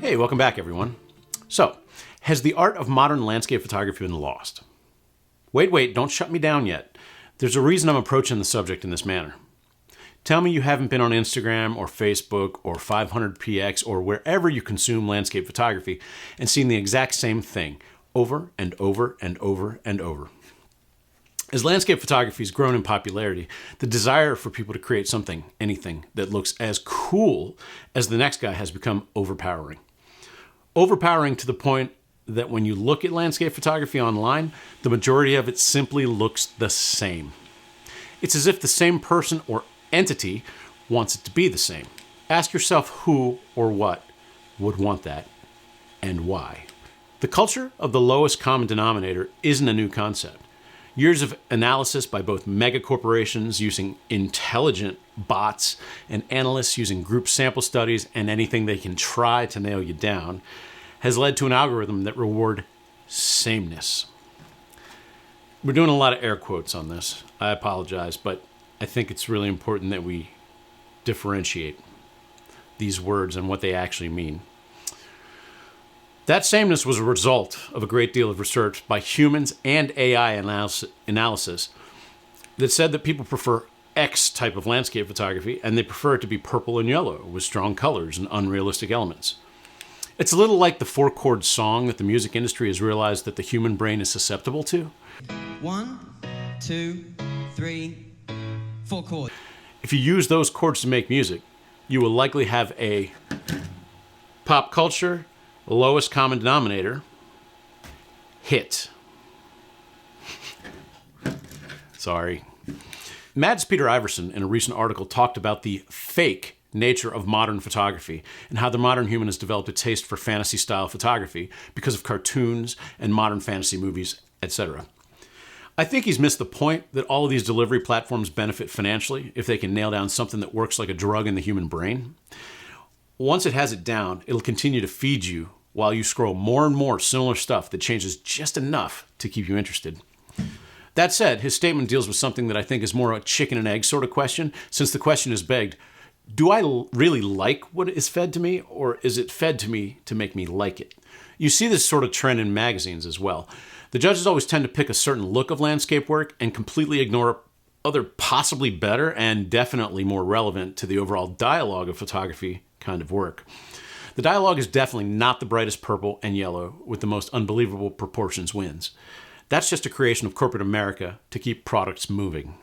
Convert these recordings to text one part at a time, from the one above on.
Hey, welcome back, everyone. So, has the art of modern landscape photography been lost? Wait, don't shut me down yet. There's a reason I'm approaching the subject in this manner. Tell me you haven't been on Instagram or Facebook or 500px or wherever you consume landscape photography and seen the exact same thing over and over and over and over. As landscape photography has grown in popularity, the desire for people to create something, anything, that looks as cool as the next guy has become overpowering. Overpowering to the point that when you look at landscape photography online, the majority of it simply looks the same. It's as if the same person or entity wants it to be the same. Ask yourself who or what would want that and why. The culture of the lowest common denominator isn't a new concept. Years of analysis by both mega corporations using intelligent bots and analysts using group sample studies and anything they can try to nail you down has led to an algorithm that reward sameness. We're doing a lot of air quotes on this. I apologize, but I think it's really important that we differentiate these words and what they actually mean. That sameness was a result of a great deal of research by humans and AI analysis that said that people prefer X type of landscape photography and they prefer it to be purple and yellow with strong colors and unrealistic elements. It's a little like the 4-chord song that the music industry has realized that the human brain is susceptible to. 1, 2, 3, 4 chords. If you use those chords to make music, you will likely have a pop culture lowest common denominator hit. Sorry. Mads Peter Iverson, in a recent article, talked about the fake nature of modern photography and how the modern human has developed a taste for fantasy-style photography because of cartoons and modern fantasy movies, etc. I think he's missed the point that all of these delivery platforms benefit financially if they can nail down something that works like a drug in the human brain. Once it has it down, it'll continue to feed you while you scroll more and more similar stuff that changes just enough to keep you interested. That said, his statement deals with something that I think is more a chicken and egg sort of question, since the question is begged, do I really like what is fed to me, or is it fed to me to make me like it? You see this sort of trend in magazines as well. The judges always tend to pick a certain look of landscape work and completely ignore other possibly better and definitely more relevant to the overall dialogue of photography kind of work. The dialogue is definitely not the brightest purple and yellow with the most unbelievable proportions wins. That's just a creation of corporate America to keep products moving.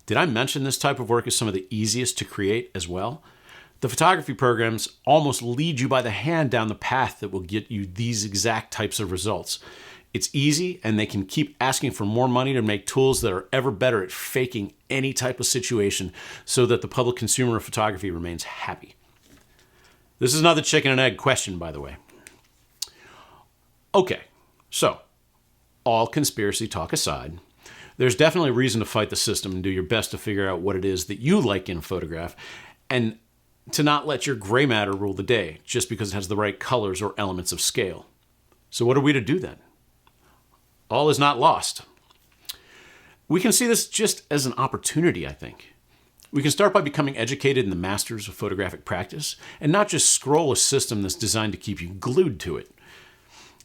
Did I mention this type of work is some of the easiest to create as well? The photography programs almost lead you by the hand down the path that will get you these exact types of results. It's easy, and they can keep asking for more money to make tools that are ever better at faking any type of situation so that the public consumer of photography remains happy. This is not the chicken and egg question, by the way. Okay, so all conspiracy talk aside, there's definitely reason to fight the system and do your best to figure out what it is that you like in a photograph and to not let your gray matter rule the day just because it has the right colors or elements of scale. So what are we to do then? All is not lost. We can see this just as an opportunity, I think. We can start by becoming educated in the masters of photographic practice and not just scroll a system that's designed to keep you glued to it.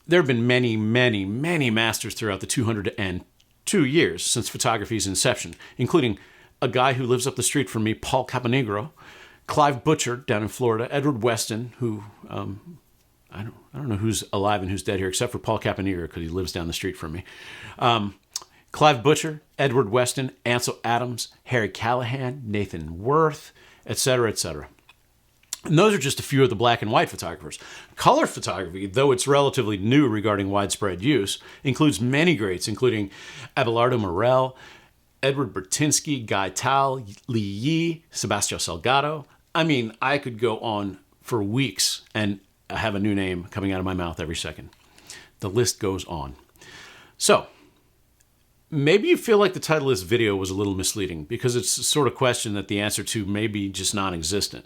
There have been many masters throughout the 202 years since photography's inception, including a guy who lives up the street from me, Paul Caponegro, Clive Butcher down in Florida, Edward Weston, who I don't know who's alive and who's dead here except for Paul Caponegro because he lives down the street from me. Clive Butcher, Edward Weston, Ansel Adams, Harry Callahan, Nathan Worth, etc., etc. And those are just a few of the black and white photographers. Color photography, though it's relatively new regarding widespread use, includes many greats, including Abelardo Morel, Edward Bertinsky, Guy Tal, Li Yi, Sebastião Salgado. I mean, I could go on for weeks and have a new name coming out of my mouth every second. The list goes on. So, maybe you feel like the title of this video was a little misleading because it's the sort of question that the answer to may be just non-existent.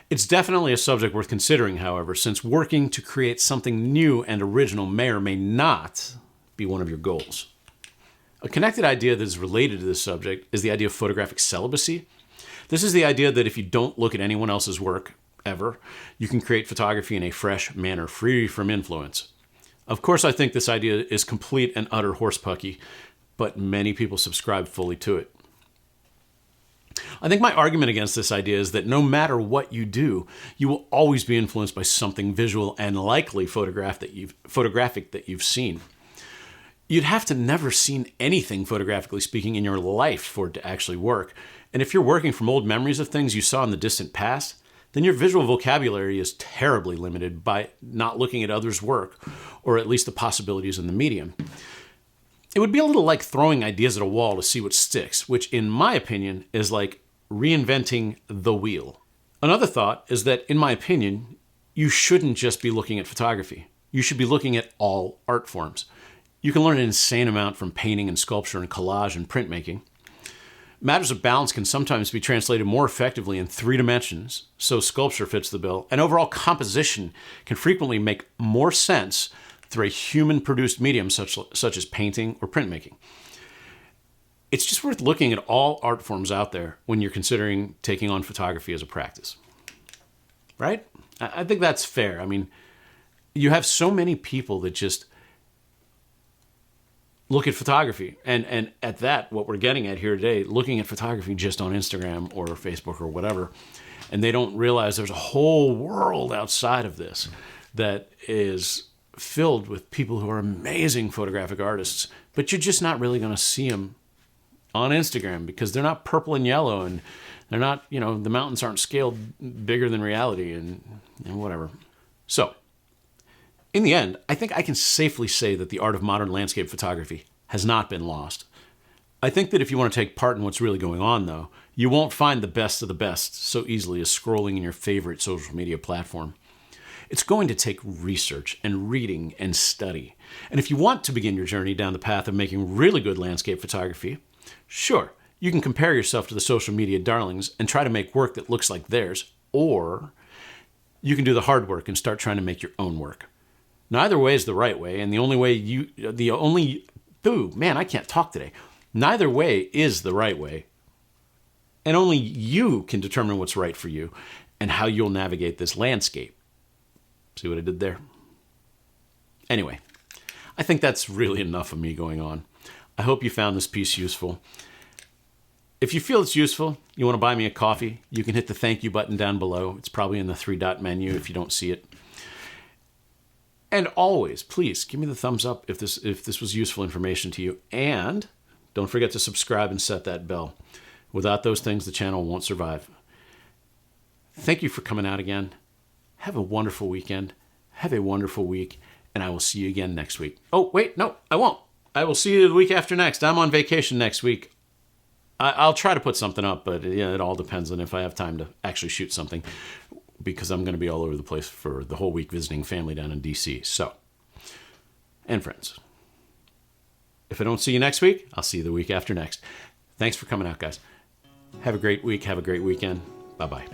It's definitely a subject worth considering, however, since working to create something new and original may or may not be one of your goals. A connected idea that is related to this subject is the idea of photographic celibacy. This is the idea that if you don't look at anyone else's work ever. You can create photography in a fresh manner, free from influence. Of course, I think this idea is complete and utter horsepucky, but many people subscribe fully to it. I think my argument against this idea is that no matter what you do, you will always be influenced by something visual and likely photographic that you've seen. You'd have to never seen anything photographically speaking in your life for it to actually work. And if you're working from old memories of things you saw in the distant past, then your visual vocabulary is terribly limited by not looking at others' work, or at least the possibilities in the medium. It would be a little like throwing ideas at a wall to see what sticks, which in my opinion is like reinventing the wheel. Another thought is that, in my opinion, you shouldn't just be looking at photography. You should be looking at all art forms. You can learn an insane amount from painting and sculpture and collage and printmaking. Matters of balance can sometimes be translated more effectively in 3 dimensions, so sculpture fits the bill, and overall composition can frequently make more sense through a human-produced medium such as painting or printmaking. It's just worth looking at all art forms out there when you're considering taking on photography as a practice. Right? I think that's fair. I mean, you have so many people that just look at photography. And at that, what we're getting at here today, looking at photography just on Instagram or Facebook or whatever, and they don't realize there's a whole world outside of this that is filled with people who are amazing photographic artists, but you're just not really going to see them on Instagram because they're not purple and yellow, and they're not, the mountains aren't scaled bigger than reality and whatever. So, in the end, I think I can safely say that the art of modern landscape photography has not been lost. I think that if you want to take part in what's really going on, though, you won't find the best of the best so easily as scrolling in your favorite social media platform. It's going to take research and reading and study. And if you want to begin your journey down the path of making really good landscape photography, sure, you can compare yourself to the social media darlings and try to make work that looks like theirs, or you can do the hard work and start trying to make your own work. Neither way is the right way, and I can't talk today. Neither way is the right way, and only you can determine what's right for you and how you'll navigate this landscape. See what I did there? Anyway, I think that's really enough of me going on. I hope you found this piece useful. If you feel it's useful, you want to buy me a coffee, you can hit the thank you button down below. It's probably in the 3-dot menu if you don't see it. And always, please, give me the thumbs up if this was useful information to you. And don't forget to subscribe and set that bell. Without those things, the channel won't survive. Thank you for coming out again. Have a wonderful weekend. Have a wonderful week. And I will see you again next week. Oh, wait, no, I won't. I will see you the week after next. I'm on vacation next week. I'll try to put something up, but it all depends on if I have time to actually shoot something, because I'm going to be all over the place for the whole week visiting family down in D.C. So, and friends. If I don't see you next week, I'll see you the week after next. Thanks for coming out, guys. Have a great week. Have a great weekend. Bye-bye.